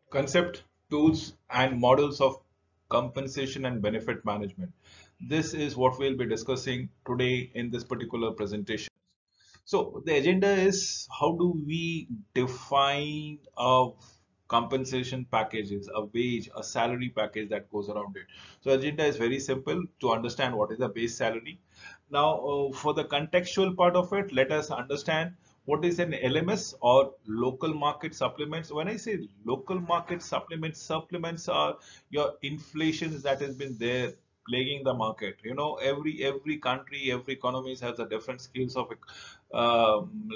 Concept, tools, and models of compensation and benefit management. This is what we'll be discussing today in this particular presentation. So the agenda is how do we define a compensation packages, a wage, a salary package that goes around it. So agenda is very simple to understand what is the base salary. Now, for the contextual part of it, let us understand what is an LMS or local market supplements. When I say local market supplements, supplements are your inflations that has been there plaguing the market. You know, every country, every economies has a different scales of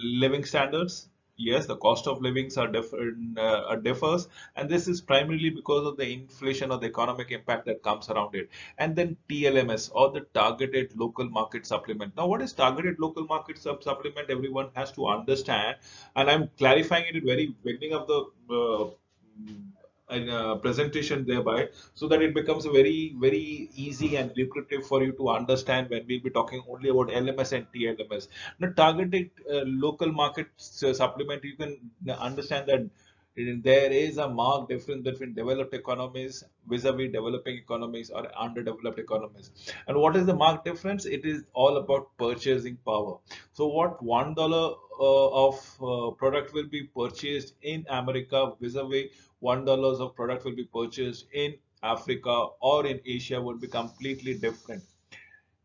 living standards. Yes, the cost of livings are different, differs, and this is primarily because of the inflation or the economic impact that comes around it. And then TLMS or the targeted local market supplement. Now, what is targeted local market supplement? Everyone has to understand, and I'm clarifying it at very beginning of the presentation thereby, so that it becomes very easy and lucrative for you to understand when we'll be talking only about LMS and TLMS. Now, targeted local market supplement, you can understand that there is a marked difference between developed economies vis-a-vis developing economies or underdeveloped economies. And what is the marked difference? It is all about purchasing power. So what $1 of product will be purchased in America vis-a-vis $1 of product will be purchased in Africa or in Asia would be completely different.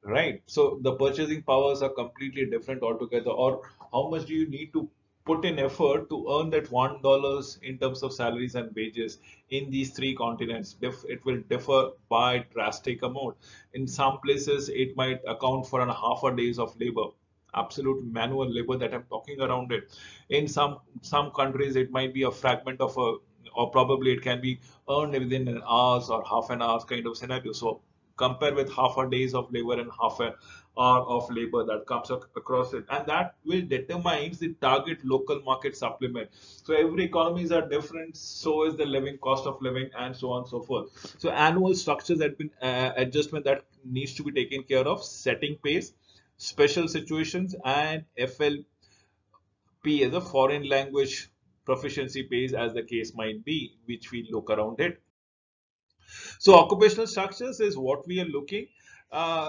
Right. So the purchasing powers are completely different altogether. Or how much do you need to put in effort to earn that $1 in terms of salaries and wages in these three continents? It will differ by drastic amount. In some places, it might account for a half a days of labor, absolute manual labor that I'm talking around it. In some countries, it might be a fragment of a, or probably it can be earned within an hours or half an hour kind of scenario. So compare with half a days of labor and half an hour of labor that comes across it, and that will determine the target local market supplement. So every economies are different, so is the living cost of living, and so on and so forth. So annual structures have been adjustment that needs to be taken care of, setting pace, special situations, and FLP as a foreign language proficiency pays as the case might be, which we look around it. So occupational structures is what we are looking.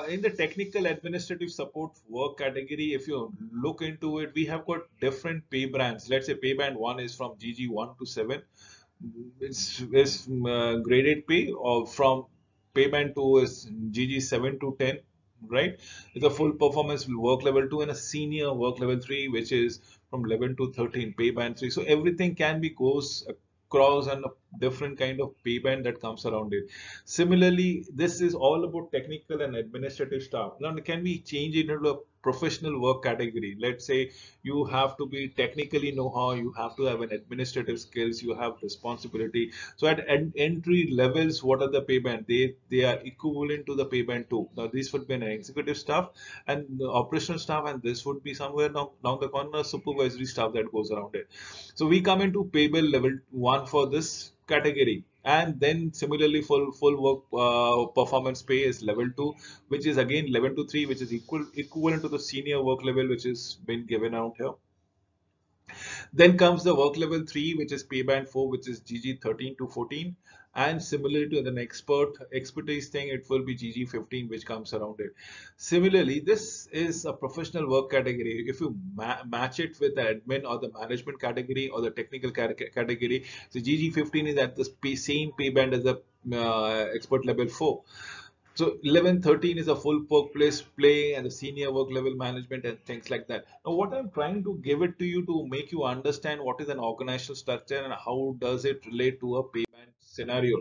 In the technical administrative support work category, if you look into it, we have got different pay bands. Let's say pay band 1 is from GG 1 to 7. It's graded pay, or from pay band 2 is GG 7 to 10, right? It's a full performance work level 2 and a senior work level 3, which is from 11 to 13 pay band 3. So everything can be goes across and a different kind of pay band that comes around it. Similarly, this is all about technical and administrative staff. Now, can we change it into a professional work category? Let's say you have to be technically know-how, you have to have an administrative skills, you have responsibility. So at entry levels, what are the pay band? They are equivalent to the pay band 2. Now this would be an executive staff and the operational staff, and this would be somewhere down the corner supervisory staff that goes around it. So we come into pay bill level 1 for this category, and then similarly full work performance pay is level 2, which is again 11 to 3, which is equivalent to the senior work level which is been given out here. Then comes the work level 3, which is pay band 4, which is GG 13 to 14. And similarly to the expertise thing, it will be GG 15, which comes around it. Similarly, this is a professional work category. If you match it with the admin or the management category or the technical category, so GG 15 is at the same pay band as the expert level 4. So 11, 13 is a full workplace play and the senior work level management and things like that. Now, what I'm trying to give it to you to make you understand what is an organizational structure and how does it relate to a payment scenario.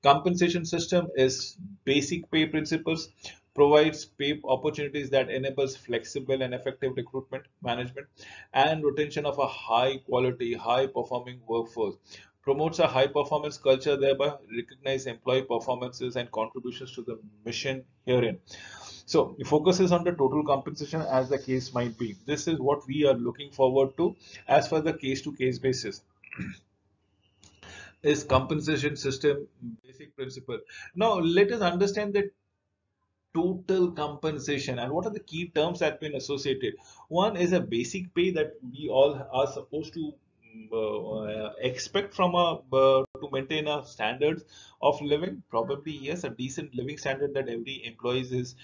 Compensation system is basic pay principles, provides pay opportunities that enables flexible and effective recruitment management and retention of a high quality, high performing workforce, promotes a high performance culture, thereby recognize employee performances and contributions to the mission herein. So it focuses on the total compensation as the case might be. This is what we are looking forward to as for the case to case basis. Is compensation system basic principle. Now let us understand the total compensation and what are the key terms that have been associated. One is a basic pay that we all are supposed to expect from a to maintain a standards of living? Probably yes, a decent living standard that every employee is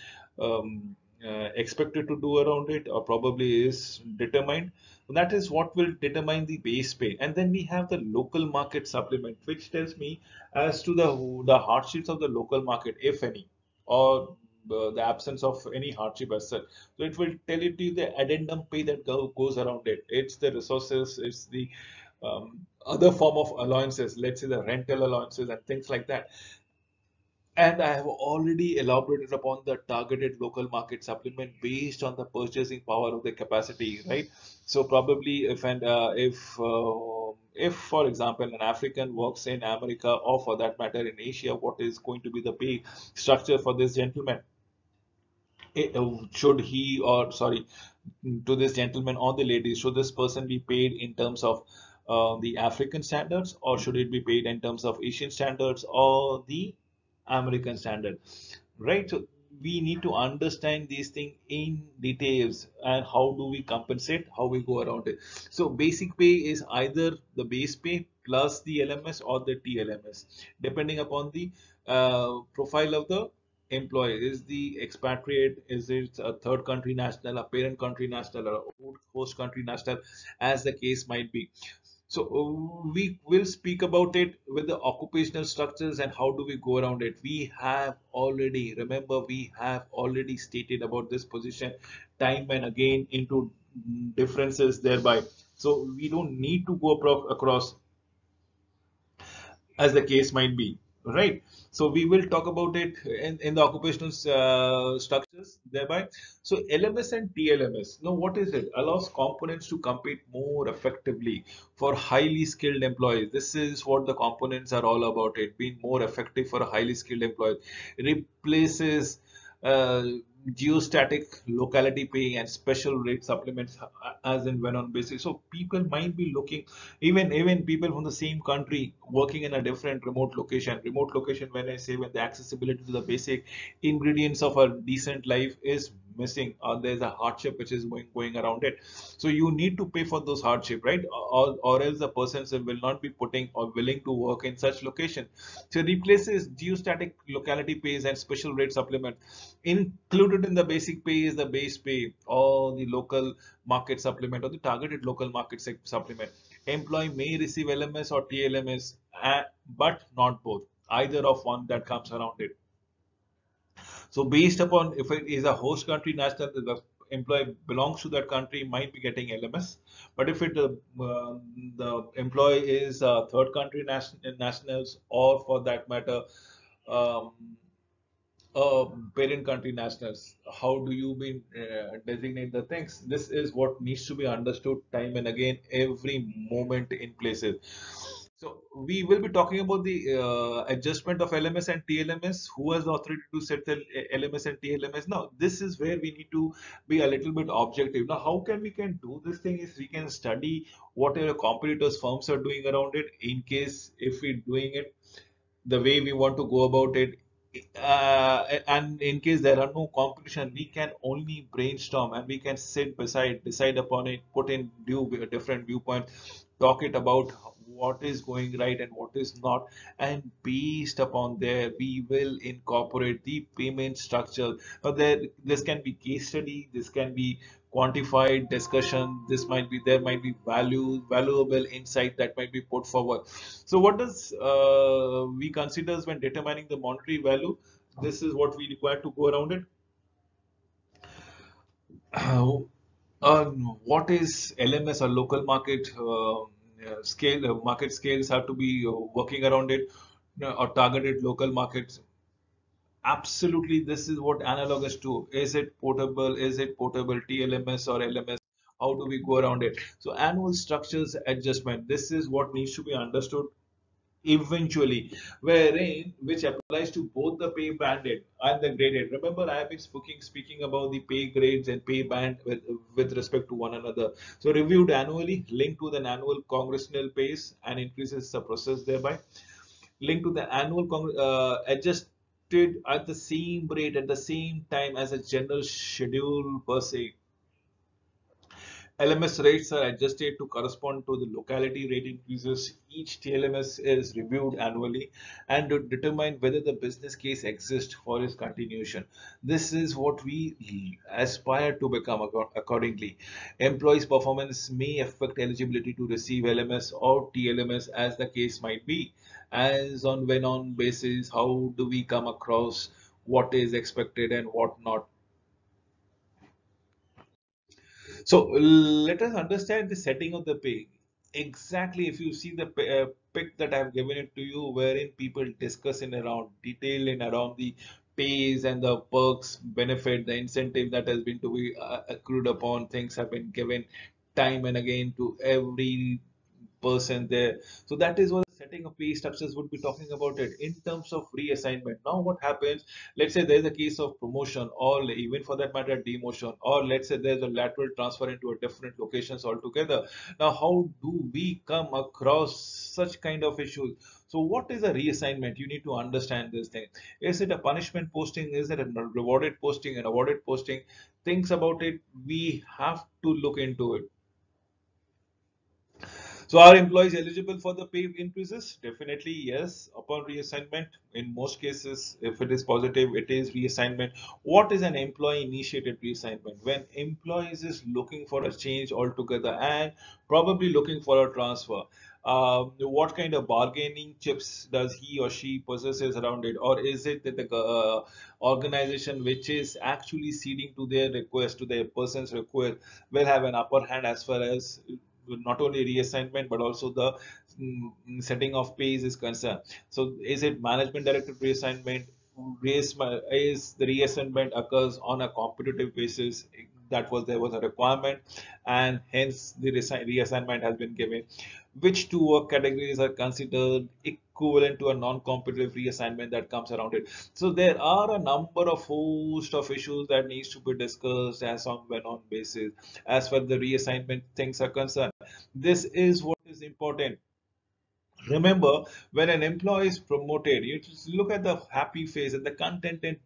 expected to do around it, or probably is determined. That is what will determine the base pay. And then we have the local market supplement, which tells me as to the hardships of the local market, if any, or the absence of any hardship as such. So it will tell you the addendum pay that goes around it. It's the resources, it's the other form of allowances, let's say the rental allowances and things like that. And I have already elaborated upon the targeted local market supplement based on the purchasing power of the capacity, right? So probably if for example an African works in America, or for that matter in Asia, what is going to be the pay structure for this gentleman? Should he, or sorry, to this gentleman or the lady, should this person be paid in terms of the African standards, or should it be paid in terms of Asian standards or the American standard? Right? So we need to understand these things in details, and how do we compensate, how we go around it. So basic pay is either the base pay plus the LMS or the TLMS, depending upon the profile of the employee. Is the expatriate, is it a third country national, a parent country national, or a host country national, as the case might be. So we will speak about it with the occupational structures and how do we go around it. We have already, remember, we have already stated about this position time and again into differences thereby. So we don't need to go across as the case might be, right? So we will talk about it in the occupational structures thereby. So LMS and TLMS, now what is it? Allows components to compete more effectively for highly skilled employees. This is what the components are all about, it being more effective for a highly skilled employee. Replaces uh, geostatic locality pay and special rate supplements as and when on basis. So people might be looking, even people from the same country working in a different remote location, when I say, when the accessibility to the basic ingredients of a decent life is missing, or there's a hardship which is going around it, so you need to pay for those hardship, right? Or else the persons will not be putting or willing to work in such location. So replaces geostatic locality pays and special rate supplement. Included in the basic pay is the base pay or the local market supplement or the targeted local market supplement. Employee may receive LMS or TLMS, but not both. Either of one that comes around it. So based upon if it is a host country national, the employee belongs to that country might be getting LMS. But if the employee is third country nationals, or for that matter, um, parent country nationals, how do you designate the things? This is what needs to be understood time and again, every moment in places. So we will be talking about the adjustment of LMS and TLMS. Who has the authority to set the LMS and TLMS? Now, this is where we need to be a little bit objective. Now, how can do this thing is we can study what our competitors firms are doing around it, in case if we're doing it the way we want to go about it. And in case there are no competition, we can only brainstorm and we can sit beside, decide upon it, put in different viewpoint, talk it about what is going right and what is not, and based upon there we will incorporate the payment structure. Now this can be case study, this can be quantified discussion, this might be, there might be valuable insight that might be put forward. So what does we considers when determining the monetary value? This is what we require to go around it. What is LMS or local market scale? Market scales have to be working around it, or targeted local markets. Absolutely, this is what analogous to. Is it portable? Is it portable TLMS or LMS? How do we go around it? So annual structures adjustment. This is what needs to be understood eventually, wherein which applies to both the pay banded and the graded. Remember, I have been speaking about the pay grades and pay band with respect to one another. So reviewed annually, linked to the annual congressional pays and increases the process thereby. Linked to the annual adjusted at the same rate at the same time as a general schedule per se. LMS rates are adjusted to correspond to the locality rate increases. Each TLMS is reviewed annually and to determine whether the business case exists for its continuation. This is what we aspire to become accordingly. Employees' performance may affect eligibility to receive LMS or TLMS as the case might be. As on when on basis, how do we come across what is expected and what not? So let us understand the setting of the pay. Exactly, if you see the pic that I've given it to you, wherein people discuss in around detail in around the pays and the perks, benefit, the incentive that has been to be accrued upon, things have been given time and again to every person there. So that is what setting of pay structures would be talking about it in terms of reassignment. Now, what happens? Let's say there's a case of promotion, or even for that matter, demotion, or let's say there's a lateral transfer into a different locations altogether. Now, how do we come across such kind of issues? So, what is a reassignment? You need to understand this thing. Is it a punishment posting? Is it a rewarded posting, an awarded posting? Things about it, we have to look into it. So are employees eligible for the pay increases? Definitely yes. Upon reassignment, in most cases, if it is positive, it is reassignment. What is an employee initiated reassignment? When employees is looking for a change altogether and probably looking for a transfer. What kind of bargaining chips does he or she possesses around it, or is it that the organization which is actually ceding to their request, to their person's request, will have an upper hand as far as not only reassignment but also the setting of pays is concerned. So is it management directed reassignment? Is the reassignment occurs on a competitive basis? That was there was a requirement, and hence the reassignment has been given. Which two work categories are considered equivalent to a non-competitive reassignment that comes around it? So there are a number of host of issues that needs to be discussed as on when on basis as far the reassignment things are concerned. This is what is important. Remember, when an employee is promoted, you just look at the happy face and the contented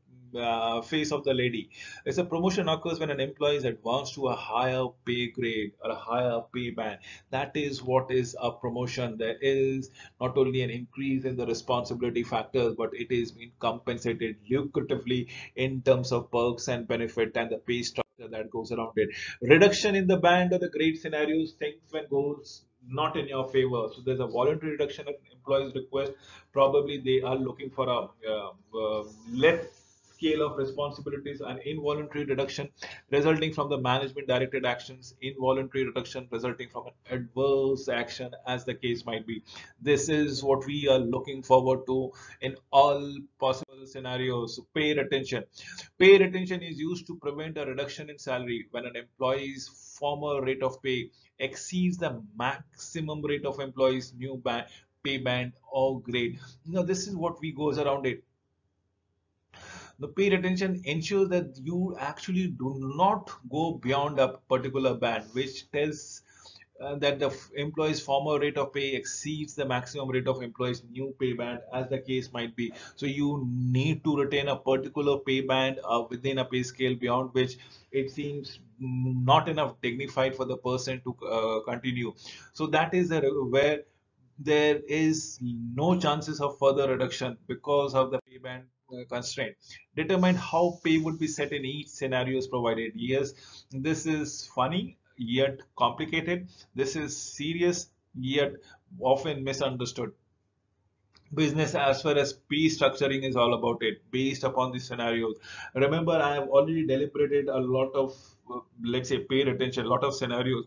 face of the lady. As a promotion occurs when an employee is advanced to a higher pay grade or a higher pay band. That is what is a promotion. There is not only an increase in the responsibility factors, but it is being compensated lucratively in terms of perks and benefit and the pay structure that goes around it. Reduction in the band or the grade scenarios, things when goes not in your favor. So there's a voluntary reduction at employees' request. Probably they are looking for a less scale of responsibilities, and involuntary reduction resulting from the management directed actions, involuntary reduction resulting from an adverse action, as the case might be. This is what we are looking forward to in all possible scenarios. So pay retention. Pay retention is used to prevent a reduction in salary when an employee's former rate of pay exceeds the maximum rate of employee's new pay band or grade. This is what we goes around it. The pay retention ensures that you actually do not go beyond a particular band, which tells that the employee's former rate of pay exceeds the maximum rate of employee's new pay band, as the case might be. So you need to retain a particular pay band within a pay scale beyond which it seems not enough dignified for the person to continue. So that is where there is no chances of further reduction because of the pay band constraint. Determine how pay would be set in each scenario is provided. Yes, this is funny yet complicated. This is serious yet often misunderstood. Business as far as pay structuring is all about it based upon the scenarios. Remember, I have already deliberated a lot of let's say pay retention, a lot of scenarios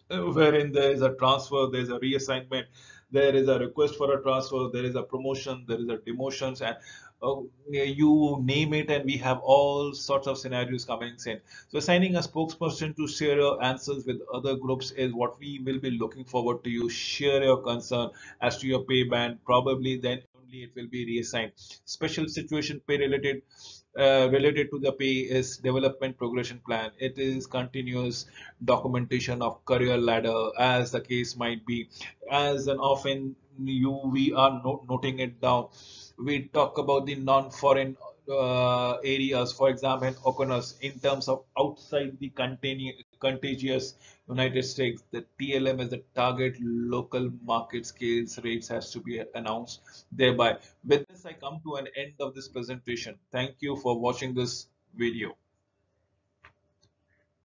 wherein there is a transfer, there is a reassignment, there is a request for a transfer, there is a promotion, there is a demotions, and you name it, and we have all sorts of scenarios coming in. So assigning a spokesperson to share your answers with other groups is what we will be looking forward to. You share your concern as to your pay band, probably then only it will be reassigned. Special situation pay related to the pay is development progression plan. It is continuous documentation of career ladder, as the case might be. As and often we are noting it down. We talk about the non-foreign areas, for example, in Oconus, in terms of outside the contagious United States, the TLM as the target local market scales rates has to be announced. Thereby, with this, I come to an end of this presentation. Thank you for watching this video.